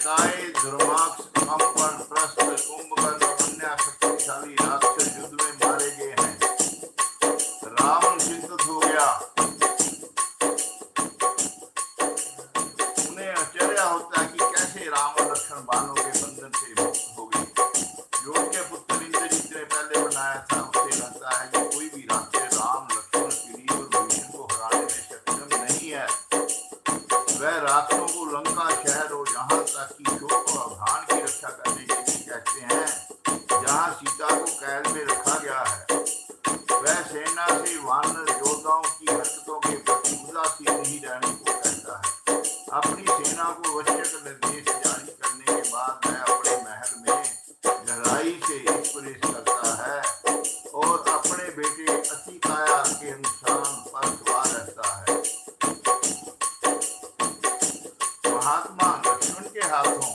जटाए दुर्माक्ष कंपन प्रस्थ कुंभकर्ण और अन्य शक्तिशाली राक्षस युद्ध में मारे गए हैं। रावण चिंतित हो गया। उन्हें आश्चर्य होता है कि कैसे राम और लक्ष्मण बाणों के बंधन से मुक्त हो गए। जो उनके पुत्र इंद्रजीत ने पहले बनाया था, उससे लगता है कि कोई भी राक्षस राम लक्ष्मण श्री और भीषण को हराने में सक्षम नहीं है। वह राक्षसों को लंका शहर और यहाँ तक कि शोक और भान की रक्षा करने के लिए कहते हैं जहाँ सीता को कैद में रखा गया है। वह सेना से वानर योद्धाओं की हरकतों के प्रति उदासीन नहीं रहने को कहता है। अपनी सेना को आवश्यक निर्देश जारी करने के बाद वह अपने महल में गहराई से स्पर्श करता है और अपने बेटे अतिकाया के अनुसार पर सवार रहता है। महात्मा लक्ष्मण के हाथों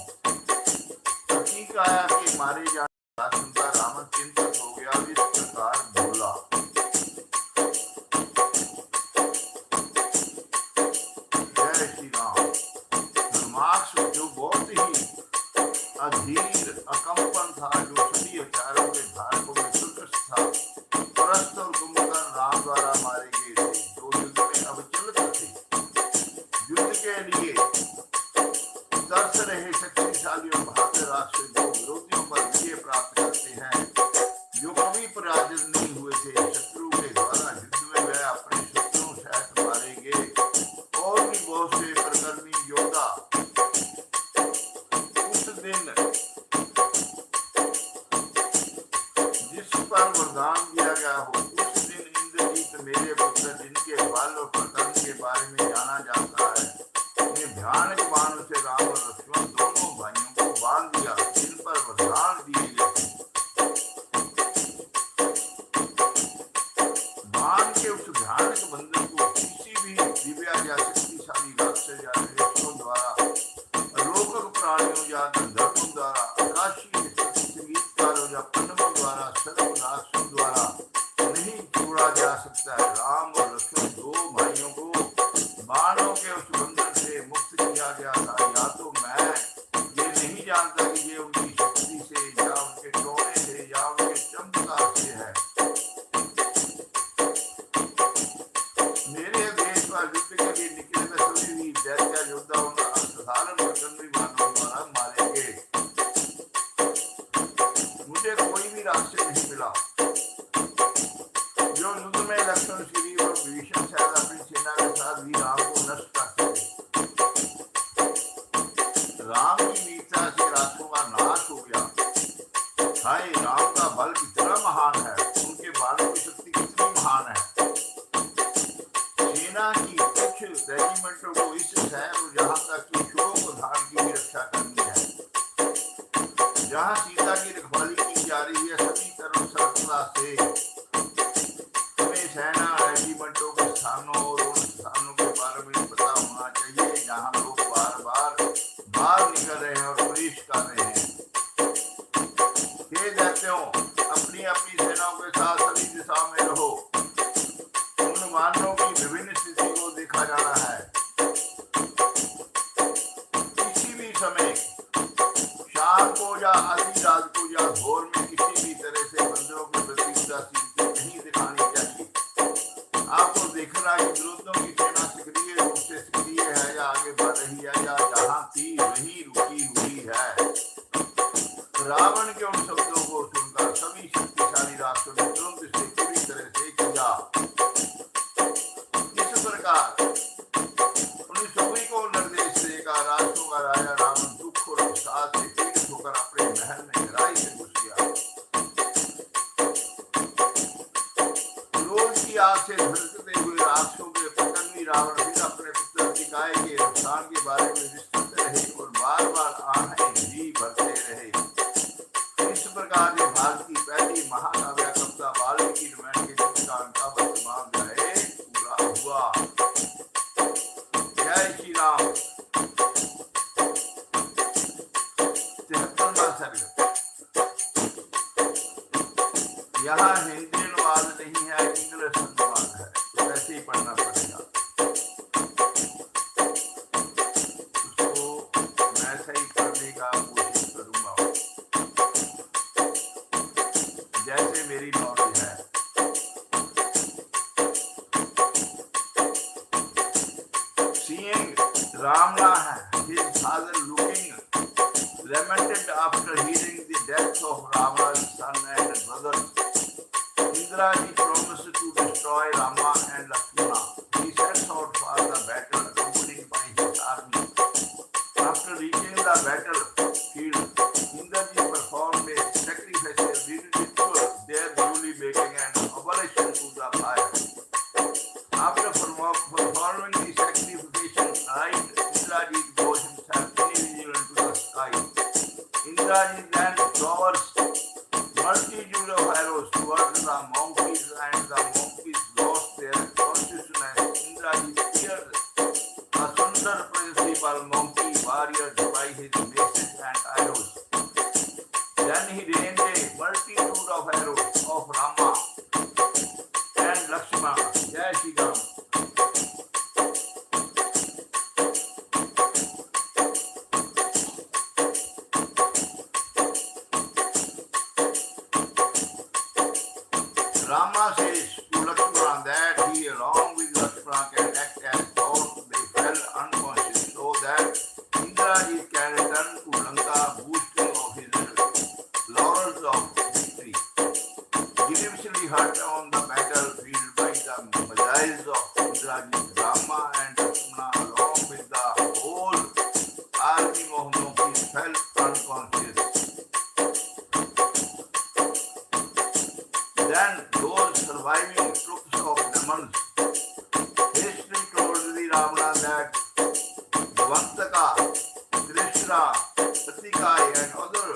अतिकाया के मारे जाने का सुनकर रावण चिंतित हो गया। इस प्रकार बोला, जय श्री राम। धर्माक्ष जो बहुत ही अधीर अकंपन था, जो सभी हथियारों के धारकों में सुदृढ़ था, परस्त और कुंभकर्ण राम द्वारा मारे गए थे, जो युद्ध में अविचलित थे। युद्ध के लिए तरस रहे शक्तिशाली और बहादुर राक्षस जो विरोधियों पर विजय प्राप्त करते हैं, जो कभी पराजित नहीं हुए थे। शत्रु के द्वारा युद्ध में वह अपने शत्रुओं सहित मारे गए और भी बहुत से परकर्मी योद्धा उस दिन जिस पर वरदान दिया गया हो, उस दिन इंद्रजीत मेरे पुत्र जिनके बल और पराक्रम के बारे में जाना जाता है, ने भयानक बाणों से राम और लक्ष्मण दोनों भाइयों को बांध दिया, जिन पर वरदान दिए गए थे। बाण के उस भयानक बंधन को किसी भी दिव्या या शक्तिशाली राक्षस या देवताओं द्वारा, अलौकिक प्राणियों या गंधर्वों द्वारा, आकाशीय संगीतकारों या पन्नों द्वारा, सर्वनाशों द्वारा नहीं तोड़ा जा सकता है। राम और लक्ष्मण दो भाइयों को बाणों के उस बंधन से मुक्त किया गया था। या तो मैं ये नहीं जानता कि ये उनकी शक्ति से या उनके टोने से या उनके चमत्कार से है। मेरे देश पर युद्ध के लिए निकले में सभी भी दैत्य योद्धाओं का असाधारण परकर्मी बाणों द्वारा मारे गए। मुझे कोई भी राक्षस नहीं मिला जो युद्ध में लक्ष्मण श्री और भीषण शायद अपनी सेना के साथ भी राम को नष्ट कर सके। राम की वीरता से राक्षसों का नाश हो गया। हाय, राम का बल कितना महान है, उनके बालों की शक्ति कितनी महान है। सेना की कुछ रेजिमेंटों को इस शहर और जहाँ तक कि शोक धाम की भी रक्षा करनी है। जहाँ सीता की रखवाली की जा रही है, सभी तरफ सरलता से सेना रेजिमेंटों के स्थानों और उन स्थानों के बारे में पता होना चाहिए जहां लोग बार बार बाहर निकल रहे हैं और प्रवेश कर रहे हैं। हे दैत्यों, अपनी अपनी सेनाओं के साथ सभी दिशाओं में रहो। उन वानरों की विभिन्न स्थिति को देखा जाना है। किसी भी समय, शाम को या आधी रात को या भोर में, किसी भी तरह से बंदरों के प्रति उदासीनता नहीं दिखानी चाहिए। आपको देखना है कि विरोधियों की सेना सक्रिय रूप से सक्रिय है या आगे बढ़ रही है या जहां थी वहीं रुकी हुई है। रावण के उन शब्दों को सुनकर सभी शक्तिशाली राक्षसों ने तुरंत से पूरी तरह से किया। इस प्रकार उन सभी को निर्देश देकर राक्षसों का राजा रावण दुख और अवसाद से पीड़ित होकर अपने महल में गहराई से घुस गया। क्रोध की आग से धड़कते हुए राक्षसों के परकर्मी रावण फिर अपने पुत्र अतिकाय के नुकसान के बारे में विस्तृत रहे और बार बार आंखें भी भरते रहे। इस प्रकार ये भारत की पहली महाकाव्य कविता वाल्मीकि रामायण के संस्कार का वर्तमान पूरा हुआ। जय श्री राम। 73वां सर्ग। यहाँ हिंदी अनुवाद नहीं है, इंग्लिश अनुवाद है, तो ऐसे ही पढ़ना पड़ेगा। उसको Ravana, his father, looking lamented after hearing the death of Ravana's son and brothers. Indraji promised to destroy Rama and Lakshmana. He sets out for the battle accompanied by his army. After reaching the battlefield, Indraji performed a sacrificial ritual, there duly making an oblation to the fire. After performing the sacrification rite, Indraji goes himself individually into the sky. Indraji then showers multitude of arrows towards the monkeys, and the monkeys lost their consciousness. Indraji feared a Sundar principal monkey warrior by his maces and arrows. Then he rained a multitude of arrows of Rama and Lakshmana. Jai Shri Ram. Rama says to Lakshmana that he along with Lakshmana can act as though they fell unconscious, so that Indraji can return to Lanka boasting of his laurels of victory. Grievously hurt on the battlefield by the missiles of Indraji, Rama and Lakshmana along with the whole army of monkeys fell unconscious. Then those surviving troops of demons hastily told the Ravana that Dvantaka, Krishna, Patikai and other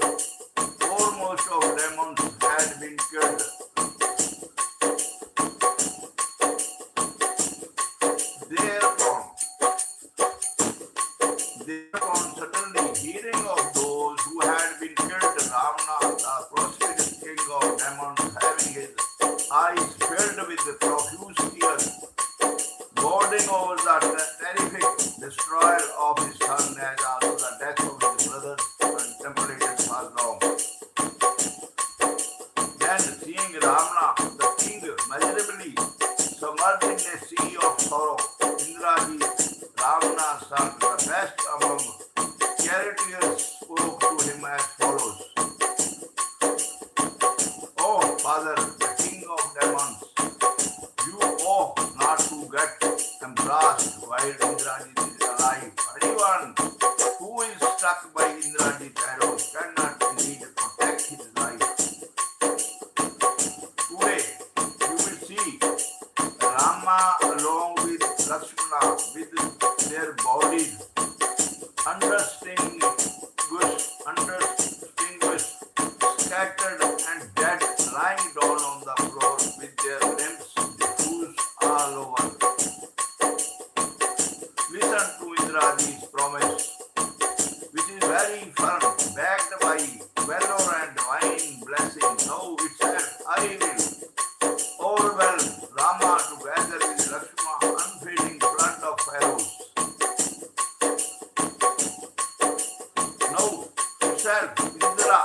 foremost of demons had been killed. Thereupon, suddenly hearing of those who had been killed, Ravana, the prostrated king of demons, having his eyes filled with profuse tears, brooding over the terrific destroyer of his son as also the death of his brothers, contemplated for long. Then, seeing Ravana, the king, miserably submerged in a sea of sorrow, Indraji, Ravana's son, the best among charioteers, spoke to him as follows. Oh, father, the king of demons, you ought not to get embarrassed while Indrajit is alive. Anyone who is struck by Indrajit's arrows cannot indeed protect his life. Today, you will see Rama along with Lakshmana with their bodies undistinguished, scattered and dead, lying down on the floor with their limbs diffused all over. Listen to Indraji's promise, which is very firm, backed by valor and divine blessing. Now it said, I will overwhelm Rama together with Lakshmana, unfading flood of arrows. Now itself, Indra,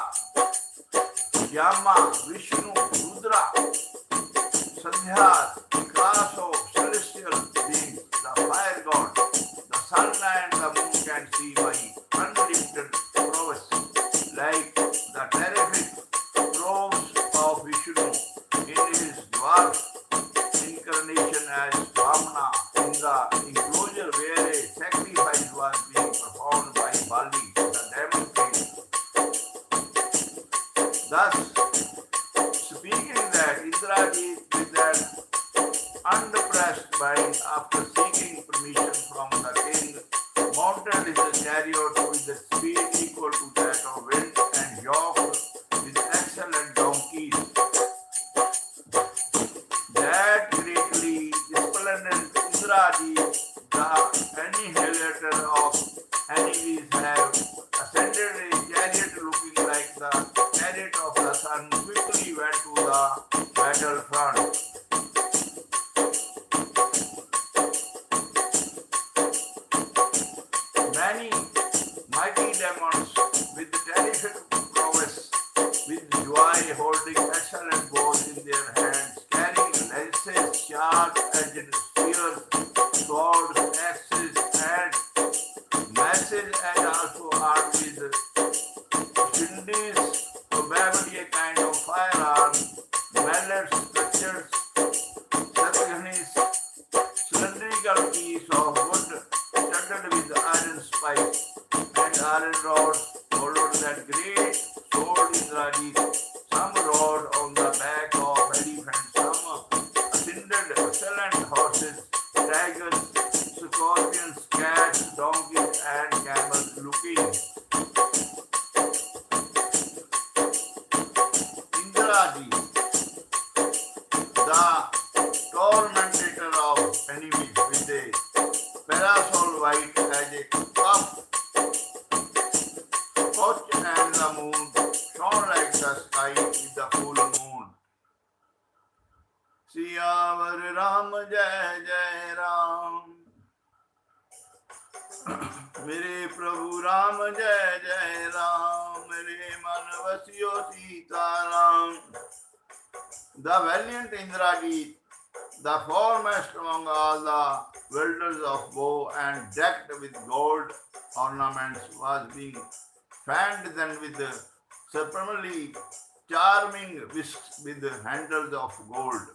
Yama, Vishnu, Rudra, Sandhya, the class of celestial beings, the fire god, the sun and the moon can see my unlimited prowess, like the terrific probes of Vishnu in his dwarf incarnation as Vamana in the enclosure where a sacrifice was being performed by Bali, the demon king. Thus, speaking that Indrajit with that undepressed mind, after seeking permission from the king, mounted his chariot with a speed equal to that of wind and yoked with excellent donkeys. That greatly resplendent Indrajit, the annihilator of enemies, have ascended a chariot looking like the chariot of the sun, quickly went to the battlefront. Many mighty demons with terrific prowess, with joy holding excellent bows in their hands, carrying lances, sharp-edged spears, swords, axes, and excellent horses, tigers, scorpions, cats, donkeys, and camels looking. Indraji, the tormentor of enemies with a parasol white as a cup, touch and the moon shone like the sky with the full moon. सियावर राम जय जय राम, मेरे प्रभु राम जय जय राम, मेरे मन वसियो Sitaram. The valiant Indrajit, the foremost among all the wielders of bow and decked with gold ornaments, was being fanned then with supremely charming whisks with handles of gold.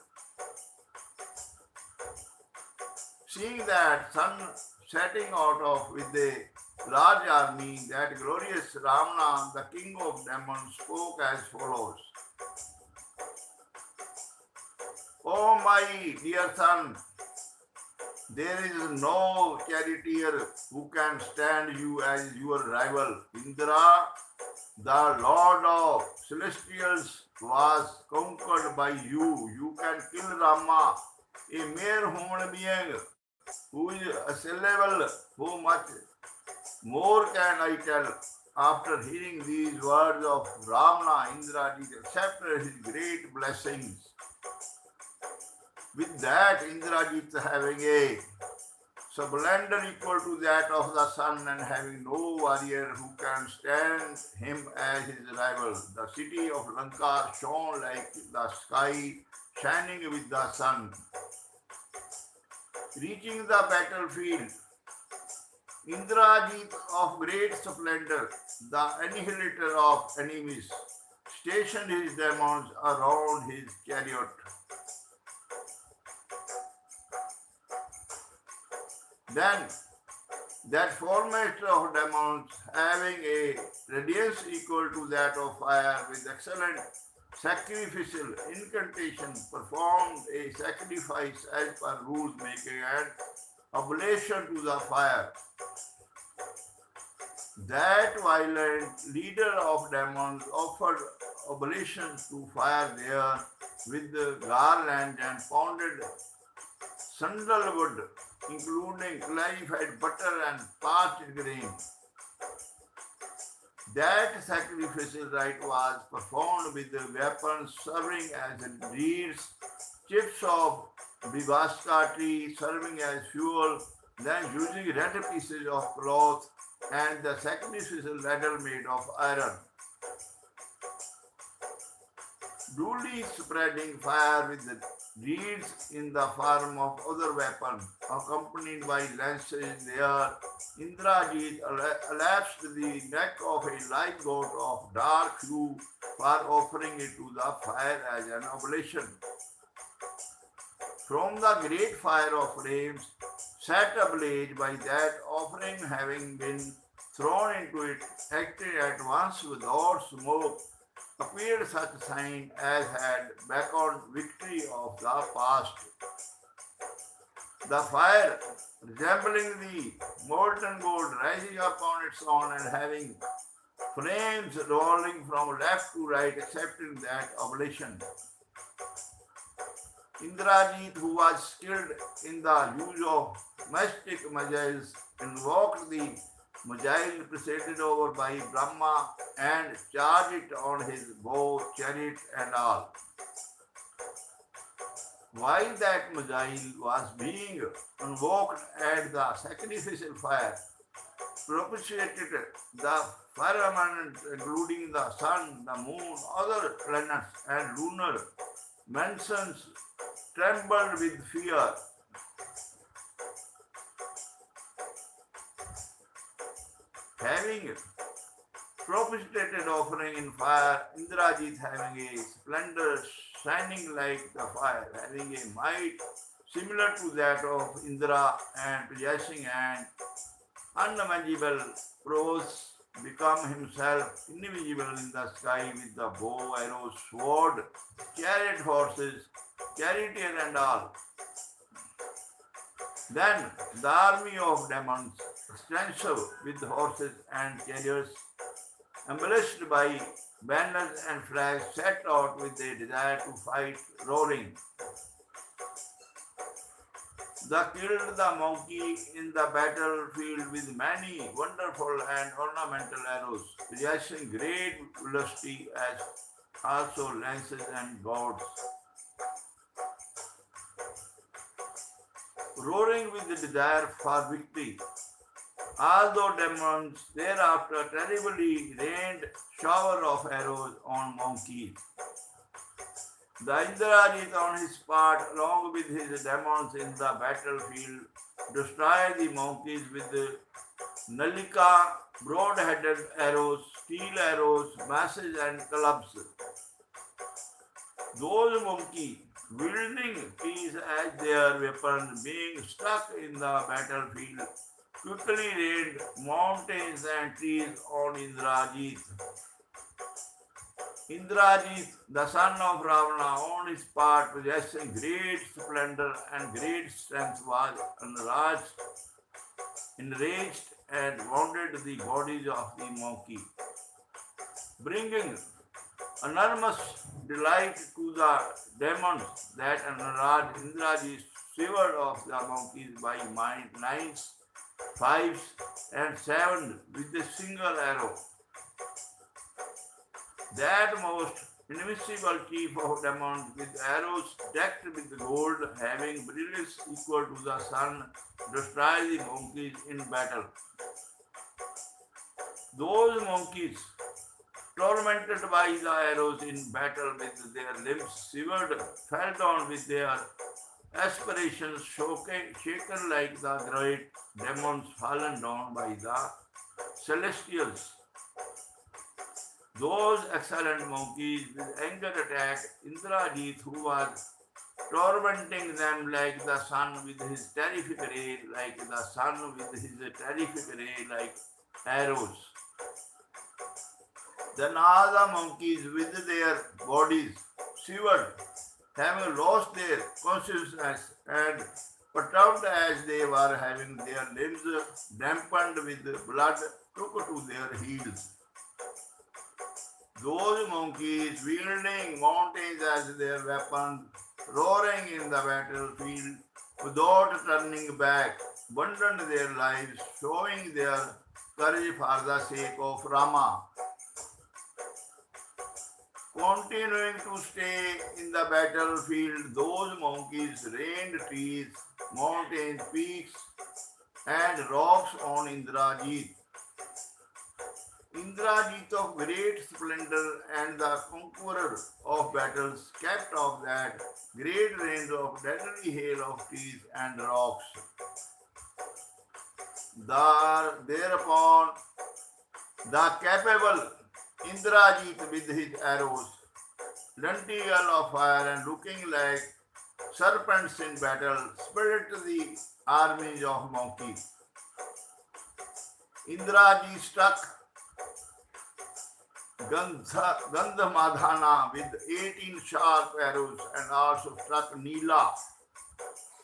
Seeing that sun setting out of with a large army, that glorious Ravana, the king of demons, spoke as follows. O my dear son, there is no charioteer who can stand you as your rival. Indra, the lord of celestials, was conquered by you. You can kill Rama, a mere human being who is assailable. How much more can I tell? After hearing these words of Ravana, Indrajit accepted his great blessings. With that, Indrajit having a splendor equal to that of the sun and having no warrior who can stand him as his rival, the city of Lanka shone like the sky shining with the sun. Reaching the battlefield, Indrajit of great splendor, the annihilator of enemies, stationed his demons around his chariot. Then that foremost of demons, having a radiance equal to that of fire, with excellent sacrificial incantation, performed a sacrifice as per rules, making an oblation to the fire. That violent leader of demons offered oblation to fire there with the garland and pounded sandalwood, including clarified butter and parched grain. That sacrificial rite was performed with the weapons serving as reeds, chips of Vivaska tree serving as fuel, then using red pieces of cloth and the sacrificial ladle made of iron. Duly spreading fire with the reeds in the form of other weapons, accompanied by lances there, Indrajit elapsed the neck of a live goat of dark hue for offering it to the fire as an oblation. From the great fire of flames set ablaze by that offering having been thrown into it, acted at once without smoke, appeared such sign as had beckoned victory of the past. The fire, resembling the molten gold, rising up on its own and having flames rolling from left to right, accepting that oblation. Indrajit, who was skilled in the use of mystic magiles, invoked the Mujahid presided over by Brahma and charged it on his bow, chariot and all. While that Mujahid was being invoked at the sacrificial fire, propitiated the firmament, including the sun, the moon, other planets and lunar mansions, trembled with fear. Having propitiated offering in fire, Indrajit having a splendor shining like the fire, having a might similar to that of Indra and possessing an unmeasurable prowess, become himself invisible in the sky with the bow, arrows, sword, chariot horses, charioteer and all. Then the army of demons, extensive with horses and chariots, embellished by banners and flags, set out with a desire to fight, roaring. They killed the monkey in the battlefield with many wonderful and ornamental arrows, possessing great velocity as also lances and gourds. Roaring with the desire for victory, although demons thereafter terribly rained shower of arrows on monkeys. The Indrajit on his part, along with his demons in the battlefield, destroyed the monkeys with the Nalika, broad-headed arrows, steel arrows, maces and clubs. Those monkeys, wielding trees as their weapons, being stuck in the battlefield, quickly rained mountains and trees on Indrajit. Indrajit, the son of Ravana, on his part, possessing great splendor and great strength, was enraged and wounded the bodies of the monkey, bringing enormous delight to the demons that Indrajit severed off the monkeys by nines, fives, and sevens with a single arrow. That most invincible chief of demons, with arrows decked with gold, having brilliance equal to the sun, destroyed the monkeys in battle. Those monkeys, tormented by the arrows in battle with their limbs severed, fell down with their aspirations shaken like the great demons fallen down by the celestials. Those excellent monkeys with anger attacked Indrajit, who was tormenting them like the sun with his terrific ray, like the sun with his terrific ray, like arrows. Then all the monkeys with their bodies shivered, having lost their consciousness and perturbed as they were, having their limbs dampened with blood, took to their heels. Those monkeys, wielding mountains as their weapons, roaring in the battlefield without turning back, abandoned their lives, showing their courage for the sake of Rama. Continuing to stay in the battlefield, those monkeys rained trees, mountains, peaks, and rocks on Indrajit. Indrajit of great splendor and the conqueror of battles kept off that great range of deadly hail of trees and rocks. Thereupon the capable Indrajit with his arrows, lenticle of fire and looking like serpents in battle, split the armies of monkeys. Indrajit struck Gandhamadhana with 18 sharp arrows and also struck Nila,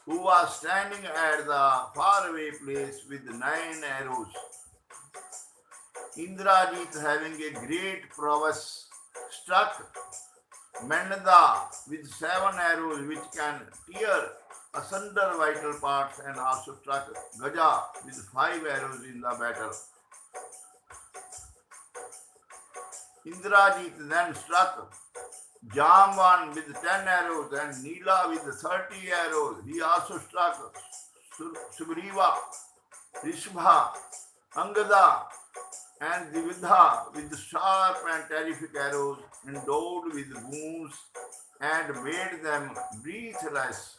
who was standing at the faraway place with 9 arrows. Indrajit, having a great prowess, struck Mandada with 7 arrows which can tear asunder vital parts, and also struck Gaja with 5 arrows in the battle. Indrajit then struck Jamban with 10 arrows and Nila with 30 arrows. He also struck Sugriva, Rishbha, Angada, and Dividha with sharp and terrific arrows endowed with wounds and made them breathless.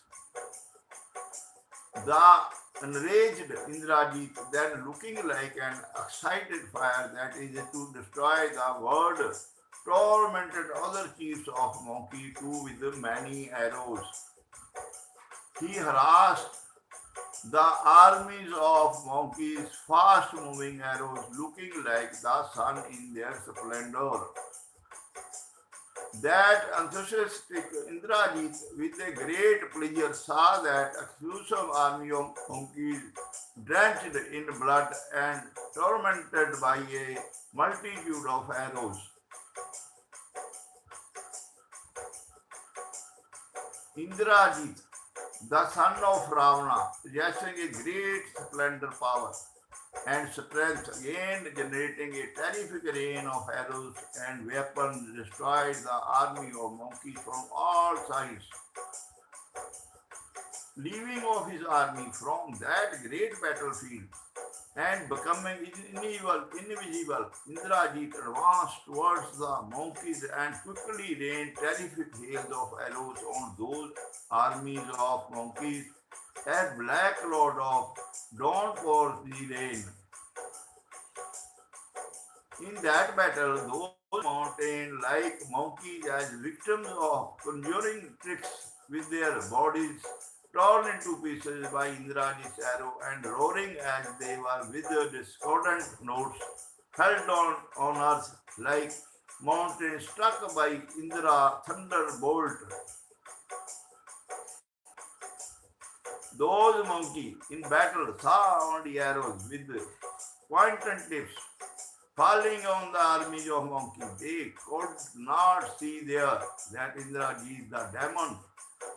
The enraged Indrajit, then looking like an excited fire that is to destroy the world, tormented other chiefs of monkey too with many arrows. He harassed the armies of monkeys, fast moving arrows looking like the sun in their splendor. That enthusiastic Indrajit, with a great pleasure, saw that exclusive army of monkeys drenched in blood and tormented by a multitude of arrows. Indrajit, the son of Ravana, possessing a great splendor, power, and strength, again generating a terrific rain of arrows and weapons, destroyed the army of monkeys from all sides. Leaving off his army from that great battlefield and becoming invisible, Indrajit advanced towards the monkeys and quickly rained terrific hails of arrows on those armies of monkeys as Black Lord of Dawn pours the rain. In that battle, those mountain like monkeys as victims of conjuring tricks with their bodies torn into pieces by Indrajit's arrow and roaring as they were with their discordant notes, fell down on earth like mountains struck by Indra thunderbolt. Those monkeys in battle saw only arrows with pointed tips falling on the army of monkeys. They could not see there that Indrajit, the demon,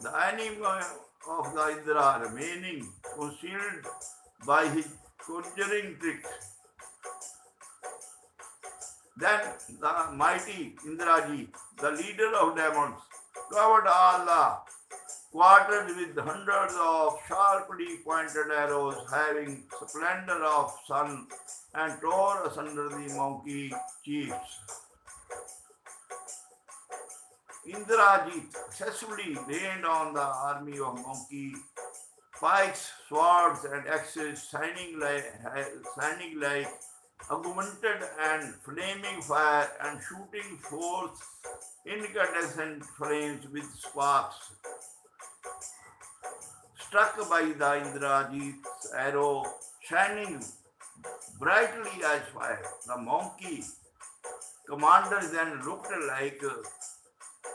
the enemy of the Indra, remaining concealed by his conjuring tricks. Then the mighty Indrajit, the leader of demons, covered all the quartered with hundreds of sharply pointed arrows having splendor of sun and tore asunder the monkey chiefs. Indrajit successfully rained on the army of monkey pikes, swords, and axes shining like augmented and flaming fire and shooting forth incandescent flames with sparks. Struck by the Indrajit's arrow, shining brightly as fire, the monkey commanders then looked like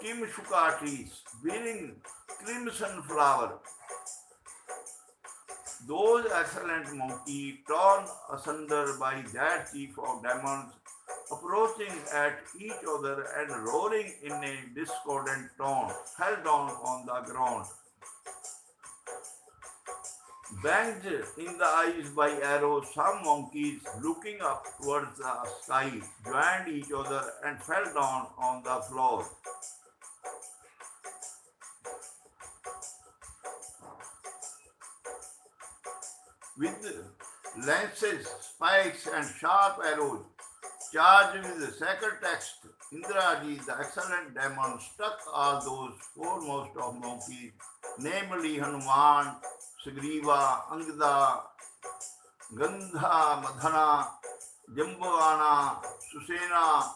Kimshuka trees bearing crimson flower. Those excellent monkeys, torn asunder by that chief of demons, approaching at each other and roaring in a discordant tone, fell down on the ground. Banged in the eyes by arrows, some monkeys looking up towards the sky joined each other and fell down on the floor. With lances, spikes, and sharp arrows, charged with the sacred text, Indraji, the excellent demon, struck all those foremost of monkeys, namely Hanuman, Sugriva, Angada, Gandha, Madhana, Jambavana, Susena,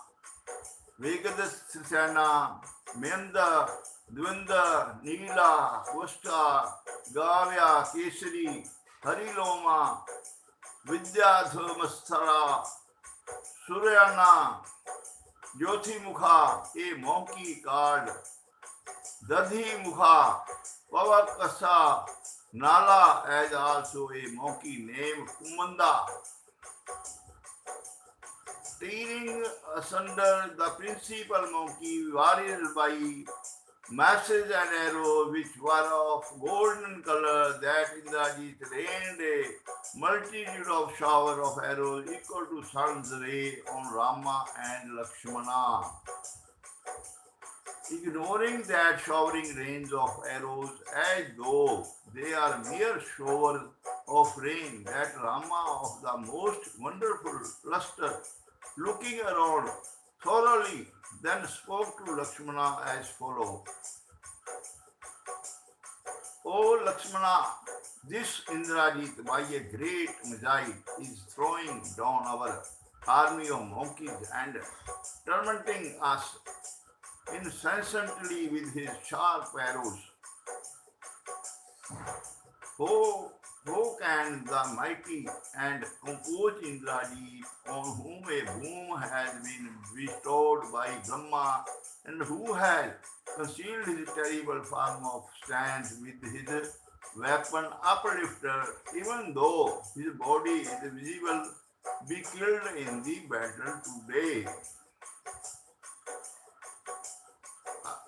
Vegadasena, Menda, Dvanda, Neela, Kusta, Gavya, Kesari, Hariloma, Vidyadharmasthara, Suryana, Jyotimukha, a monkey called Dadhi Mukha, Pavakasa, Nala, as also a monkey named Kumanda, tearing asunder the principal monkey warriors by masses and arrows which were of golden color, that Indrajit rained a multitude of shower of arrows equal to sun's ray on Rama and Lakshmana. Ignoring that showering rains of arrows as though they are mere showers of rain, that Rama of the most wonderful luster, looking around thoroughly, then spoke to Lakshmana as follows. O Lakshmana, this Indrajit by a great magi is throwing down our army of monkeys and tormenting us incessantly with his sharp arrows. Oh, How can the mighty and composed Indrajit, on whom a boom has been bestowed by Brahma, and who has concealed his terrible form of stance with his weapon uplifted, even though his body is visible, be killed in the battle today?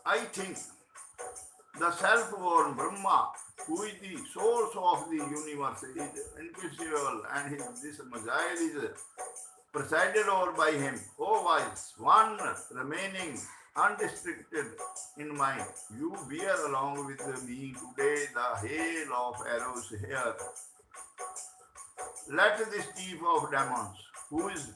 I think the self-born Brahma, who is the source of the universe, is invincible, and this Messiah is presided over by him. O wise one, remaining unrestricted in mind, you bear along with me today the hail of arrows here. Let this chief of demons, who is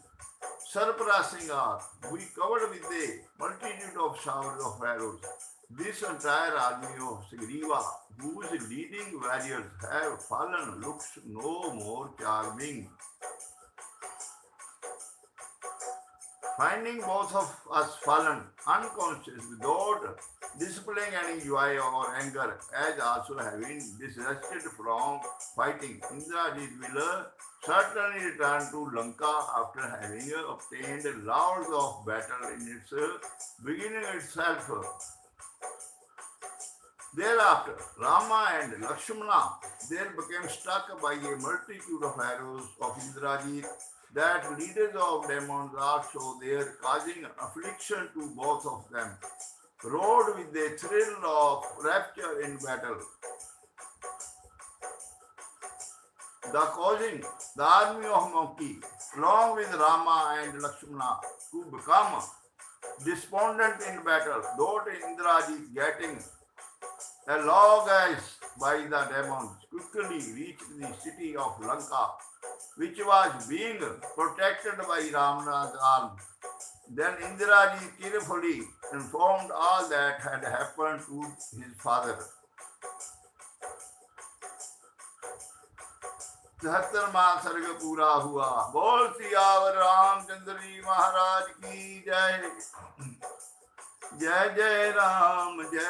surpassing all, be covered with a multitude of showers of arrows. This entire army of Sugriva, whose leading warriors have fallen, looks no more charming. Finding both of us fallen, unconscious, without displaying any joy or anger, as also having distrusted from fighting, Indrajit will certainly return to Lanka after having obtained lots of battle in its beginning itself. Thereafter, Rama and Lakshmana there became struck by a multitude of arrows of Indrajit, that leaders of demons also there, causing affliction to both of them, rode with a thrill of rapture in battle, the causing the army of Monkey, along with Rama and Lakshmana, to become despondent in battle, though Indrajit getting along by the demons, quickly reached the city of Lanka, which was being protected by Ramana's army. Then Indrajit carefully informed all that had happened to his father. 73वां सर्ग पूरा हुआ। बोल सियावर रामचंद्र जी महाराज की जय। जय जय राम मेरे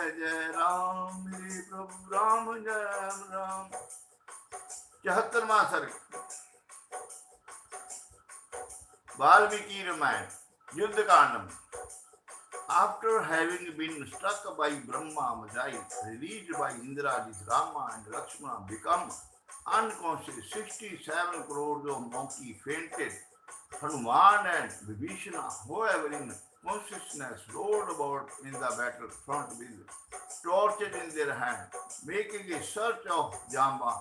प्रभु राम जय राम। 74वां सर्ग वाल्मीकि रामायण युद्ध कांड में। After having been struck by Brahma, Majai, released by Indrajit, Rama and Lakshmana, become unconscious, 67 crores of monkeys fainted. Hanuman and Vibhishana, however in consciousness, rode about in the battlefront with torches in their hand, making a search of Jamban.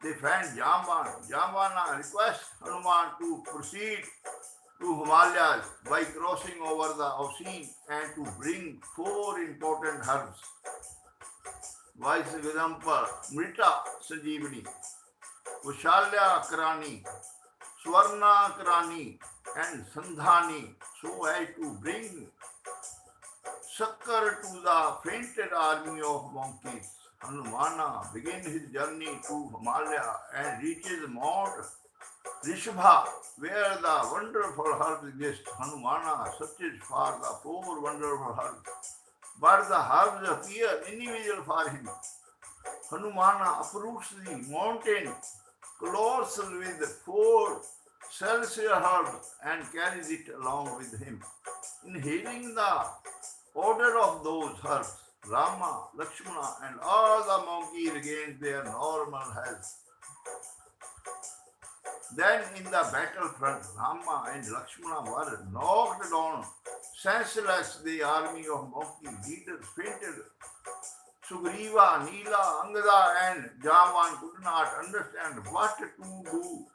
They found Jamban. Jambana requests Hanuman to proceed to Himalayas by crossing over the ocean and to bring 4 important herbs: Vaisagampar, Mrita Sanjeevani, Kushalya Karani, Swarna Karani, and Sandhani, so as to bring succor to the fainted army of monkeys. Hanumana begins his journey to Himalaya and reaches Mount Rishabha, where the wonderful herbs exist. Hanumana searches for the 4 wonderful herbs, but the herbs appear invisible for him. Hanumana uproots the mountain, clothes with 4 celestial herbs, and carries it along with him. In hearing the odor of those herbs, Rama, Lakshmana, and all the monkeys regain their normal health. Then in the battlefront, Rama and Lakshmana were knocked down senseless. The army of monkey leaders fainted. Sugriva, Nila, Angada, and Javan could not understand what to do.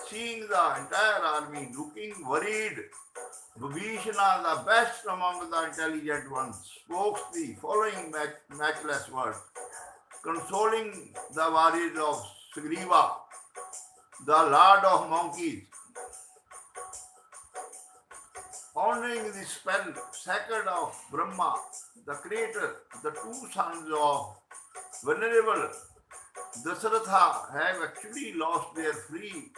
Seeing the entire army looking worried, Vibhishana, the best among the intelligent ones, spoke the following matchless words, consoling the warriors of Sugriva, the lord of monkeys. Honoring the spell sacred of Brahma, the creator, the 2 sons of venerable Dasaratha have actually lost their free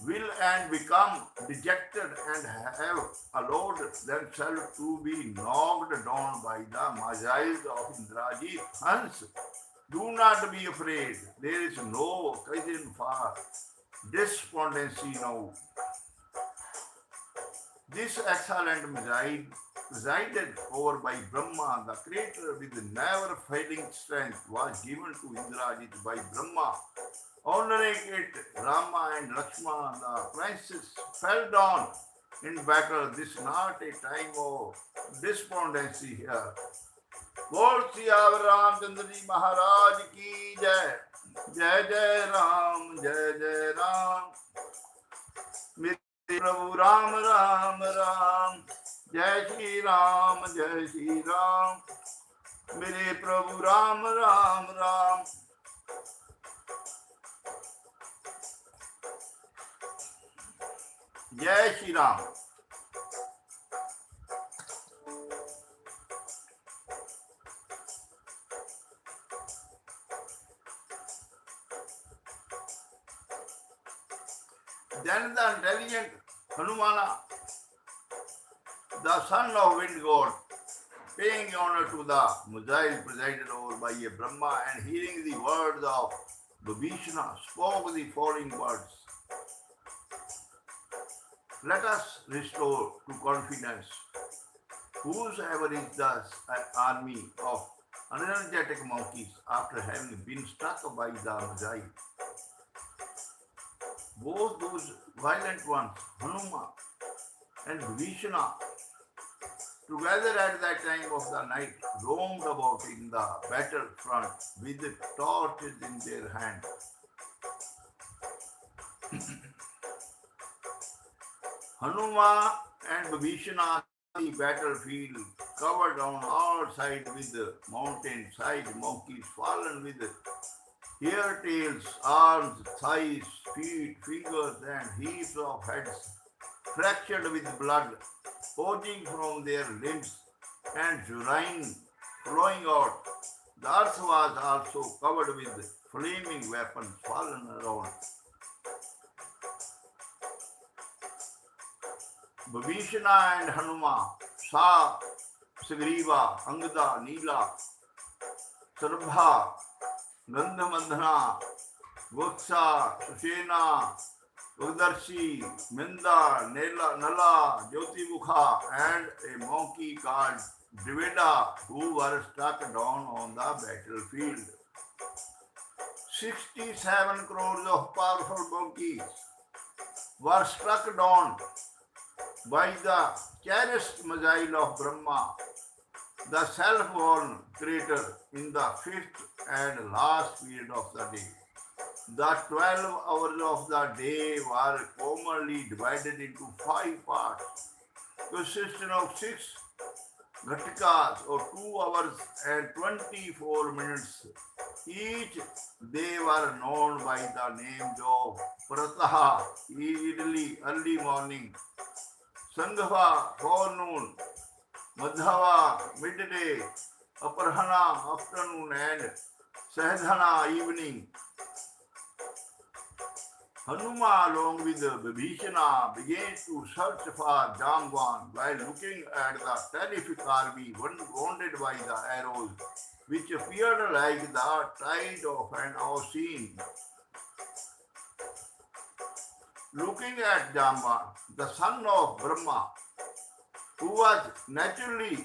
will and become dejected and have allowed themselves to be knocked down by the missiles of Indrajit. Hence, Do not be afraid. There is no occasion for despondency now. This excellent Messiah, presided over by Brahma, the creator with never failing strength, was given to Indrajit by Brahma. Honoring it, Rama and Lakshmana, the princes, fell down in battle. This is not a time of despondency here. बोल सियावर रामचंद्र जी महाराज की जय. जय जय राम, जय जय राम. मेरे प्रभु राम राम राम. जय श्री राम, जय श्री राम. मेरे प्रभु राम राम राम. जय Shri Ram. Then the intelligent Hanumana, the son of wind god, paying honor to the Mujahid presided over by a Brahma and hearing the words of Vibhishana, spoke the following words. Let us restore to confidence whosoever is the army of energetic monkeys after having been struck by the Mujahid. Both those violent ones, Hanuma and Vishnu, together at that time of the night, roamed about in the battlefront with torches in their hands. Hanuma and Vishnu, the battlefield covered on all sides with mountain-side monkeys fallen with hair tails, arms, thighs, feet, fingers, and heaps of heads fractured with blood oozing from their limbs and urine flowing out. The earth was also covered with flaming weapons fallen around. Vibhishana and Hanuma saw Sugriva, Angada, Nila, Sarabha, Gandhamandhana, Voksa, Susena, Udarshi, Minda, Nala, Jyotimukha, and a monkey called Driveda, who were struck down on the battlefield. 67 crores of powerful monkeys were struck down by the cherished missile of Brahma, the self-born creator, in the fifth and last period of the day. The 12 hours of the day were commonly divided into 5 parts, consisting of 6 Ghatikas or 2 hours and 24 minutes. Each they were known by the names of Prataha, early morning, Sanghava, forenoon, Madhava, midday, Aparhana, afternoon, and Sahadhana, evening. Hanuma, along with Vibhishana, began to search for Jamban while looking at the terrific army wounded by the arrows, which appeared like the tide of an ocean. Looking at Jamban, the son of Brahma, who was naturally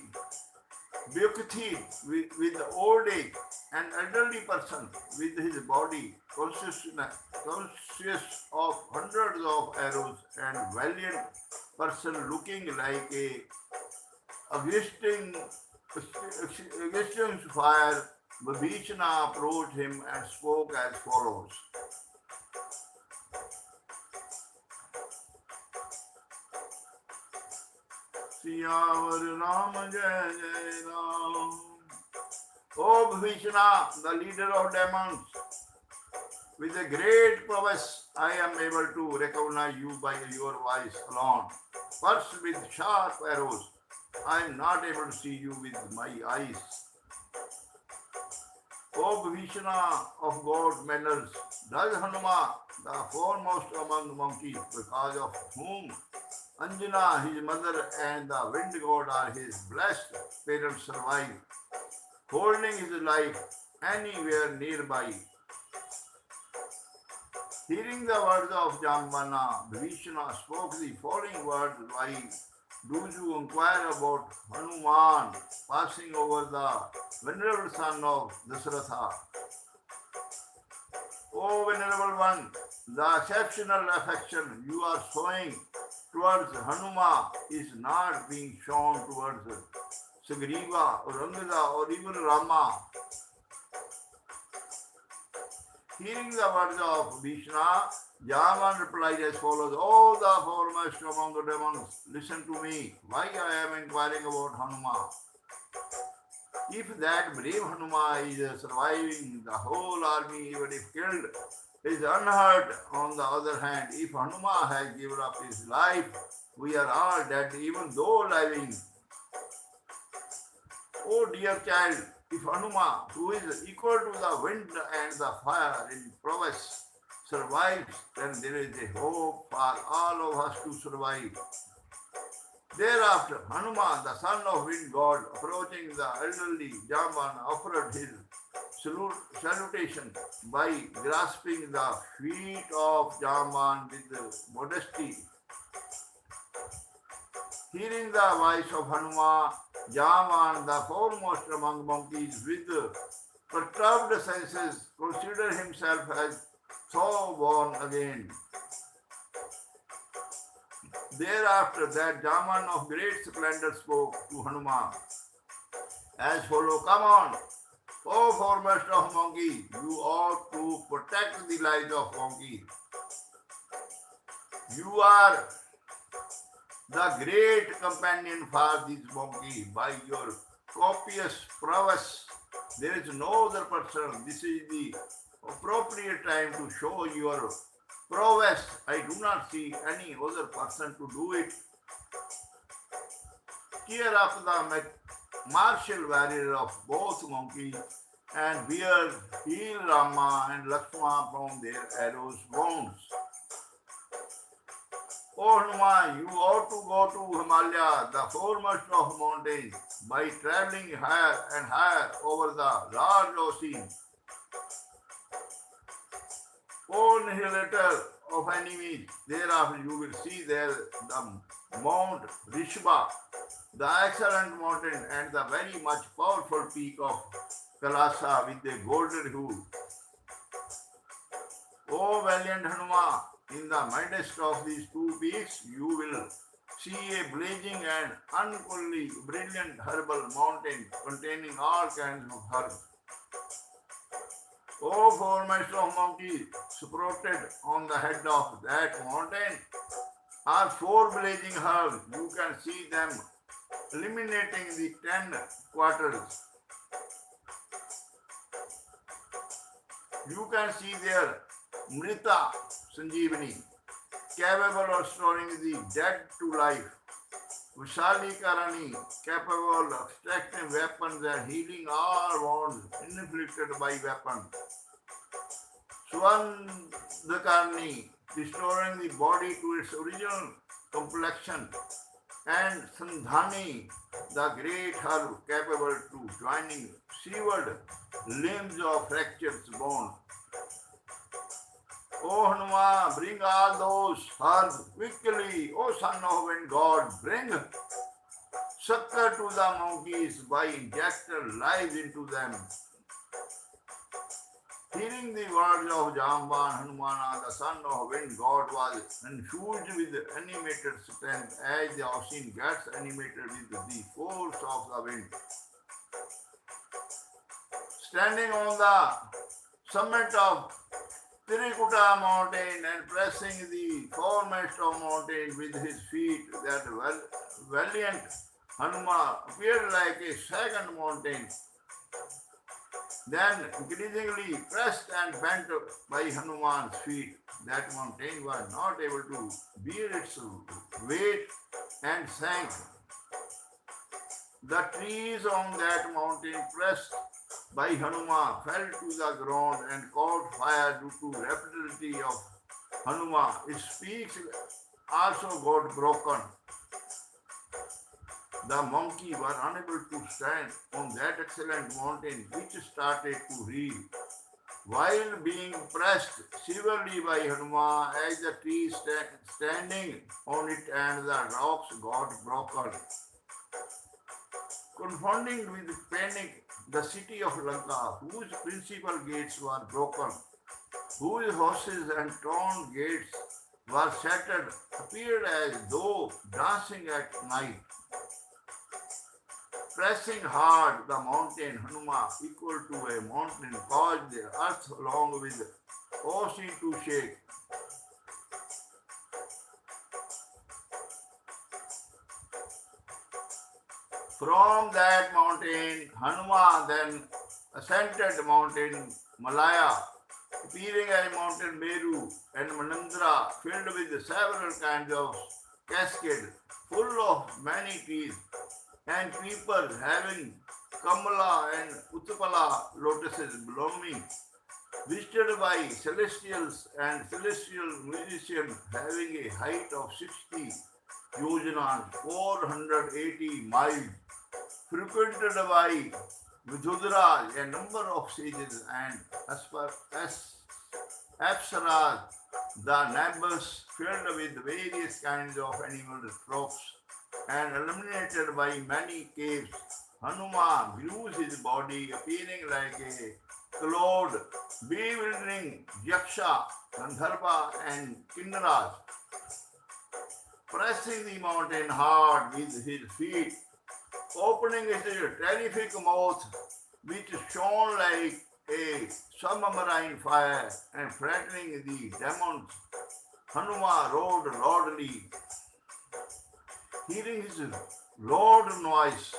bucathed with old age, an elderly person with his body conscious of hundreds of arrows, and valiant person looking like a extinguishing fire, Vibhishana approached him and spoke as follows. Siyavar Ram Jai Jai Ram. O Vibhishana, the leader of demons, with a great prowess, I am able to recognize you by your voice alone. First, with sharp arrows, I am not able to see you with my eyes. O Vibhishana of God manners, does Hanuma, the foremost among monkeys, because of whom Anjana, his mother, and the wind god are his blessed parents, survive, holding his life anywhere nearby. Hearing the words of Jambana, Vishnu spoke the following words: Why do you inquire about Hanuman passing over the venerable son of Dasratha? O venerable one, the exceptional affection you are showing towards Hanuma is not being shown towards Sugriva or Angada or even Rama. Hearing the words of Vishnu, Jaman replied as follows: O the foremost among the demons, listen to me. Why I am inquiring about Hanuma? If that brave Hanuma is surviving, the whole army, even if killed, is unhurt. On the other hand, if Hanuma has given up his life, we are all dead, even though living. Oh dear child, if Hanuma, who is equal to the wind and the fire in prowess, survives, then there is a hope for all of us to survive. Thereafter, Hanuman, the son of wind god, approaching the elderly Jamban, offered his salutation by grasping the feet of Jamban with modesty. Hearing the voice of Hanuman, Jamban, the foremost among monkeys, with perturbed senses, considered himself as so born again. Thereafter, that Jaman of great splendor spoke to Hanuman as follows: Come on, O foremost of monkeys, you ought to protect the lives of monkeys. You are the great companion for these monkeys. By your copious prowess, there is no other person. This is the appropriate time to show your prowess. I do not see any other person to do it. Cheer up the martial warrior of both monkeys and bear heal Rama and Lakshmana from their arrows' wounds. O Hanuman, you ought to go to Himalaya, the foremost of mountains, by traveling higher and higher over the large ocean. O annihilator of enemies, thereafter you will see there the Mount Rishba, the excellent mountain and the very much powerful peak of Kalasa with the golden hue. O valiant Hanuman, in the midst of these two peaks, you will see a blazing and unequally brilliant herbal mountain containing all kinds of herbs. O foremost of monkeys, supported on the head of that mountain are four blazing herbs. You can see them illuminating the 10 quarters. You can see their Mrita Sanjeevani, capable of restoring the dead to life. Vishali Karani, capable of extracting weapons and healing all wounds inflicted by weapons. Swandakarni, restoring the body to its original complexion. And Sandhani, the great herb capable to joining severed limbs of fractured bone. O Hanuman, bring all those herbs quickly. O son of wind god, bring succor to the monkeys by injecting life into them. Hearing the words of Jamban, Hanumana, the son of wind god, was infused with animated strength as the ocean gets animated with the force of the wind. Standing on the summit of Tirikuta mountain and pressing the foremost of mountain with his feet, that valiant Hanuman appeared like a second mountain. Then, increasingly pressed and bent by Hanuman's feet, that mountain was not able to bear its weight and sank. The trees on that mountain, pressed by Hanuman, fell to the ground and caught fire due to rapidity of Hanuman. Its peaks also got broken. The monkey were unable to stand on that excellent mountain which started to reel, while being pressed severely by Hanuman as the tree standing on it and the rocks got broken. Confounding with panic, the city of Lanka, whose principal gates were broken, whose houses and torn gates were shattered, appeared as though dancing at night. Pressing hard, the mountain Hanuma, equal to a mountain, caused the earth along with ocean to shake. From that mountain, Hanuma then ascended mountain Malaya, appearing as mountain Meru and Manandra, filled with several kinds of cascades, full of many trees and creepers having Kamala and Uttapala lotuses blooming, visited by celestials and celestial musicians having a height of 60 yojanas, 480 miles, frequented by Vidhudraj, a number of sages and apsaras, the nimbus filled with various kinds of animal crops and illuminated by many caves. Hanuman views his body appearing like a cloud, bewildering Yaksha, Gandharva, and Kinnaras, pressing the mountain hard with his feet, opening his terrific mouth, which shone like a submarine fire, and frightening the demons. Hanuman rode loudly, hearing his loud noise,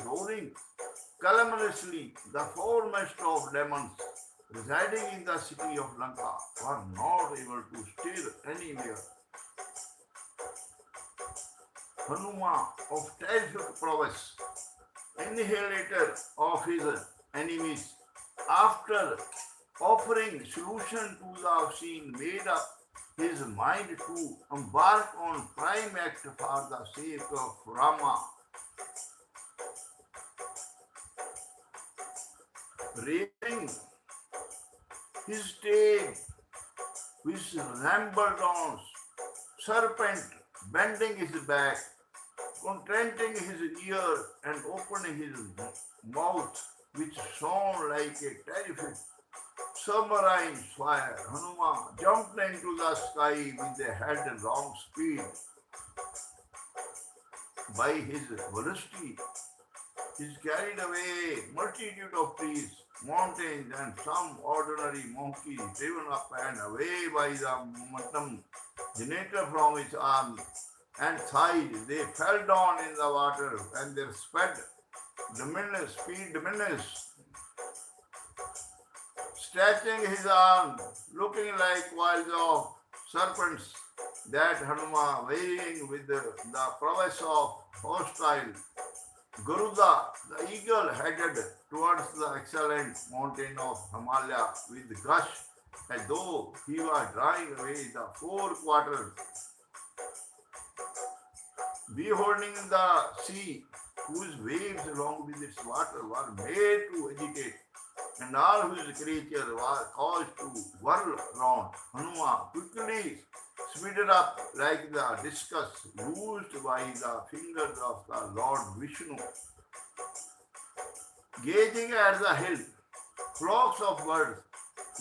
roaring calamitously. The foremost of demons residing in the city of Lanka were not able to stir anywhere. Hanuman of terrific prowess, annihilator of his enemies, after offering solution to the scene, made up his mind to embark on prime act for the sake of Rama, raising his tail, which resembled on serpent, bending his back, contracting his ear, and opening his mouth, which shone like a terrific submarine fire. Hanuman jumped into the sky with a headlong speed. By his velocity, he carried away multitude of trees, mountains, and some ordinary monkeys driven up and away by the momentum generated from his arms and thighs. They fell down in the water and their speed diminished, stretching his arms, looking like coils of serpents, that Hanuman, weighing with the prowess of hostile Garuda, the eagle, headed towards the excellent mountain of Himalaya with gush, as though he was drawing away the four quarters. Beholding the sea, whose waves along with its water were made to agitate, and all whose creatures were caused to whirl round, Hanuman quickly speeded up like the discus used by the fingers of the Lord Vishnu. Gazing at the hill, flocks of birds,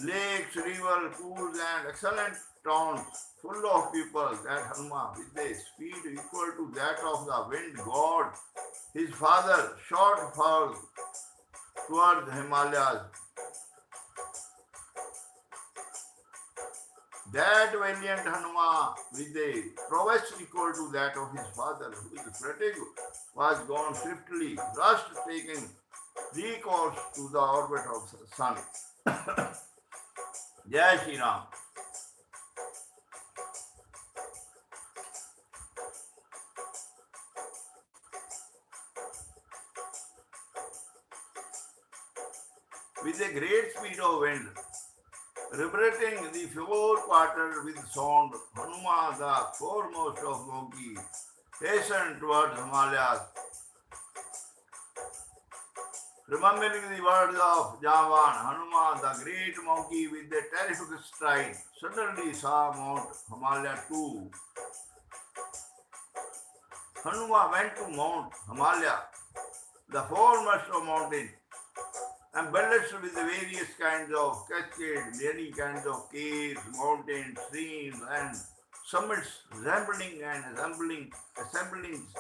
lakes, rivers, pools, and excellent towns full of people, that Hanuman, with a speed equal to that of the wind god, his father, shot forth toward the Himalayas. That valiant Hanuman, with a prowess equal to that of his father, whose fatigue was gone swiftly, rushed, taking recourse to the orbit of the sun. Jai Shri Ram. With a great speed of wind, Reverencing the four quarters with sound, Hanuman, the foremost of Gopi, hastened towards Himalayas. Remembering the words of Javan, Hanuman, the great monkey with a terrific stride, suddenly saw Mount Himalaya too. Hanuman went to Mount Himalaya, the foremost of mountains, embellished with various kinds of cascades, many kinds of caves, mountains, streams, and summits resembling and assemblings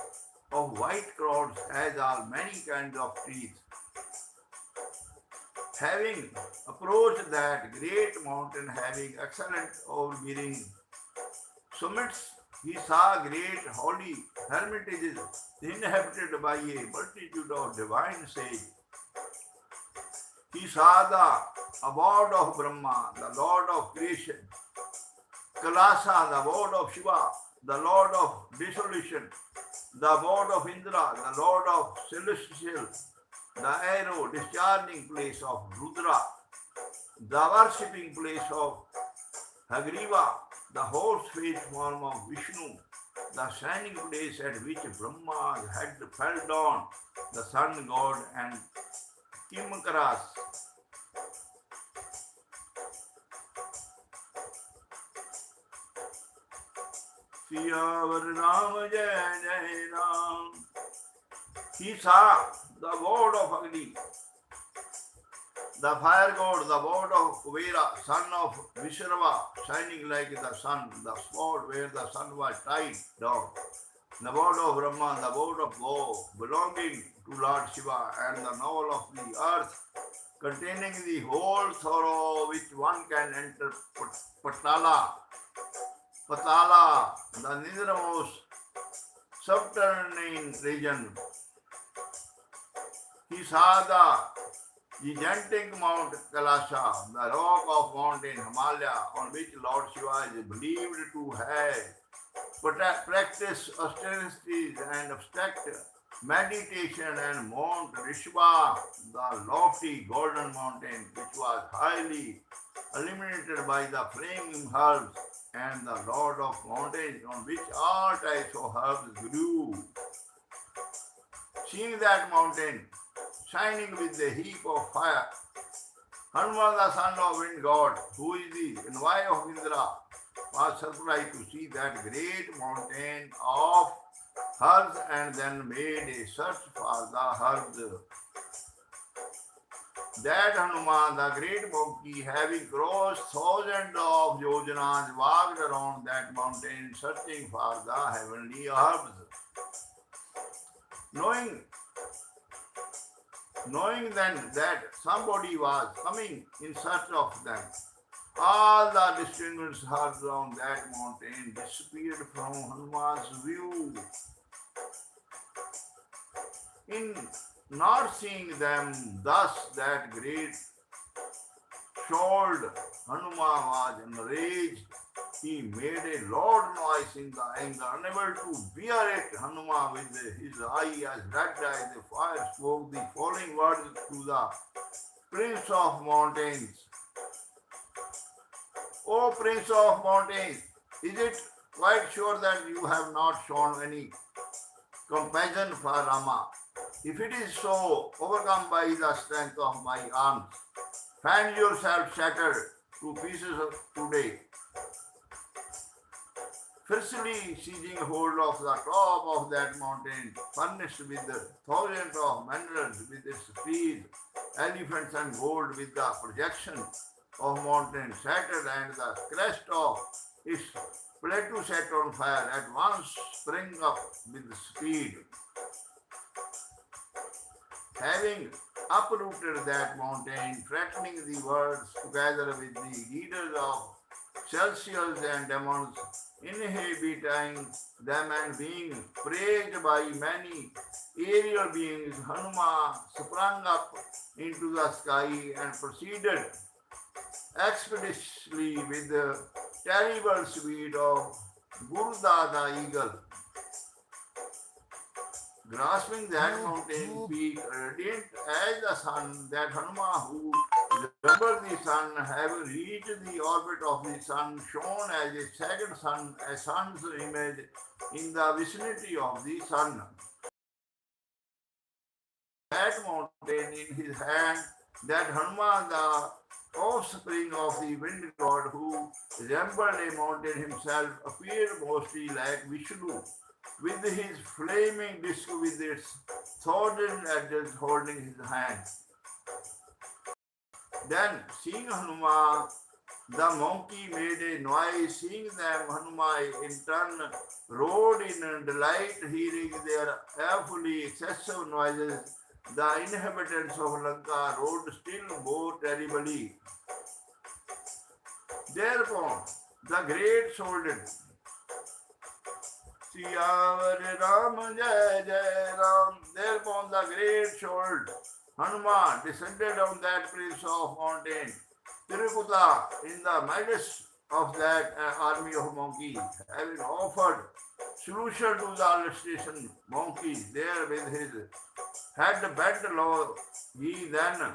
of white clouds has all many kinds of trees. Having approached that great mountain having excellent overbearing summits, he saw great holy hermitages inhabited by a multitude of divine sages. He saw the abode of Brahma, the Lord of creation, Kailasa, the abode of Shiva, the Lord of dissolution, the abode of Indra, the Lord of celestial, the arrow discharging place of Rudra, the worshipping place of Hagriva, the horse-faced form of Vishnu, the shining place at which Brahma's head fell down, the sun god and Kimkaras. Siyavar Ram Jai Jai Ram. He saw the god of Agni, the fire god, the god of Kuvera, son of Vishrava, shining like the sun, the spot where the sun was tied down, the god of Brahma, the god of Go, belonging to Lord Shiva, and the knoll of the earth, containing the whole sorrow which one can enter Patala, the nethermost subterranean region. He saw the gigantic Mount Kailasa, the rock of mountain Himalaya, on which Lord Shiva is believed to have practiced austerities and abstract meditation, and Mount Rishva, the lofty golden mountain, which was highly illuminated by the flaming herbs, and the Lord of mountains, on which all types of herbs grew. Seeing that mountain shining with a heap of fire, Hanuman, the son of wind god, who is the envoy of Indra, was surprised to see that great mountain of herbs, and then made a search for the herbs. That Hanuman, the great monkey, having crossed thousands of yojanas, walked around that mountain searching for the heavenly herbs. Knowing then that somebody was coming in search of them, all the distinguished herbs on that mountain disappeared from Hanuman's view. In not seeing them thus, that great shouldered Hanuman was enraged. He made a loud noise in the anger, unable to bear it. Hanuman, with his eye as red as the fire, spoke the following words to the Prince of Mountains. O Prince of Mountains, is it quite sure that you have not shown any compassion for Rama? If it is so, overcome by the strength of my arms, find yourself shattered to pieces today. Fiercely seizing hold of the top of that mountain, furnished with thousands of minerals, with its trees, elephants, and gold, with the projection of mountain shattered, and the crest of its plateau set on fire, at once sprang up with speed. Having uprooted that mountain, threatening the worlds together with the leaders of celestials and demons, inhabiting them and being praised by many aerial beings, Hanuman sprang up into the sky and proceeded expeditiously with the terrible speed of Gurda the eagle. Grasping that mountain peak, radiant as the sun, that Hanuman, who resemble the sun, having reached the orbit of the sun, shone as a second sun, a sun's image in the vicinity of the sun. That mountain in his hand, that Hanuman, the offspring of the wind god, who resembled a mountain himself, appeared mostly like Vishnu, with his flaming disk with its thousand edges holding his hand. Then, seeing Hanuman, the monkey made a noise. Seeing them, Hanuman in turn roared in delight, hearing their awfully excessive noises. The inhabitants of Lanka roared still more terribly. Thereupon, the great soldier, Siyavar Ram Jai Jai Ram. Thereupon, the great soldier, Hanuman, descended on that prince of mountain, Tirupata, in the midst of that army of monkeys, having offered solution to the illustration monkeys there with his head bent low, he then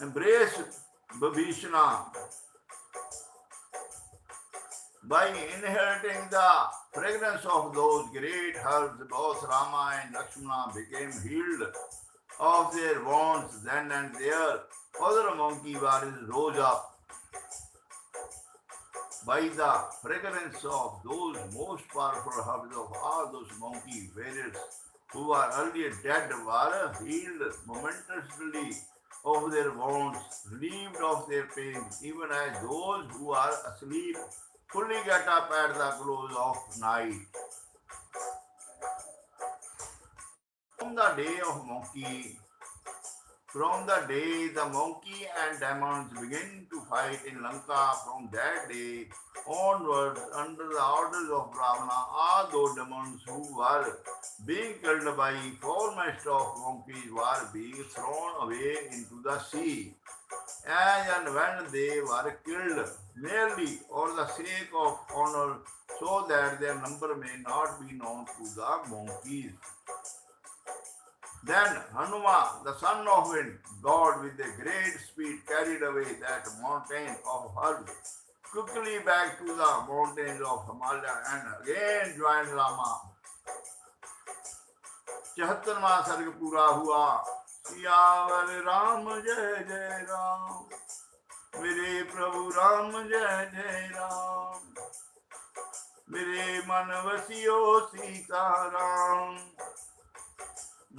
embraced Babhishana by inheriting the fragrance of those great herbs. Both Rama and Lakshmana became healed of their wounds then and there. Other monkey warriors rose up by the fragrance of those most powerful herbs of all those monkey warriors who were earlier dead were healed momentarily of their wounds, relieved of their pain, even as those who are asleep fully get up at the close of night. From the day of monkey, from the day the monkey and demons begin to fight in Lanka, from that day onwards, under the orders of Ravana, all those demons who were being killed by foremost of monkeys were being thrown away into the sea. As and when they were killed, merely for the sake of honor, so that their number may not be known to the monkeys. Then Hanuman, the son of wind, God with a great speed carried away that mountain of herbs quickly back to the mountains of Himalaya and again joined Rama. 74वां सर्ग पूरा हुआ। सियावर राम जय जय राम, मेरे प्रभु राम जय जय राम, मेरे मन वसियो सीता राम।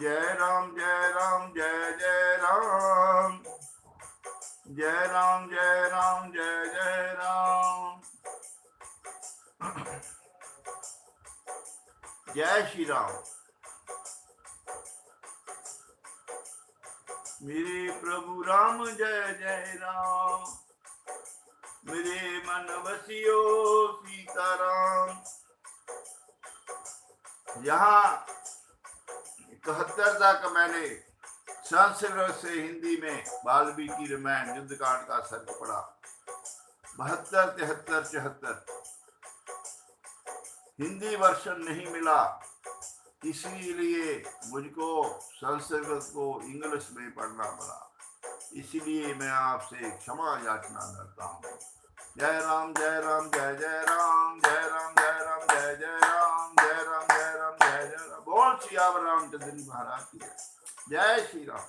जय राम जय राम जय जय राम, जय राम जय राम जय जय राम। जय श्री राम। मेरे प्रभु राम जय जय राम, मेरे मन वसियो सीता राम। यहाँ 71 तक मैंने संस्कृत से हिंदी में वाल्मीकि रामायण युद्धकांड का सर्ग पढ़ा। 72, 73, 74 हिंदी वर्षन नहीं मिला, इसीलिए मुझको संस्कृत को इंग्लिश में पढ़ना पड़ा। इसलिए मैं आपसे क्षमा याचना करता हूँ। जय राम जय राम जय जय राम, जय राम जय राम जय जय राम, जय राम जय राम जय जय राम। बोल सियावर रामचंद्र जी महाराज की जय श्री राम।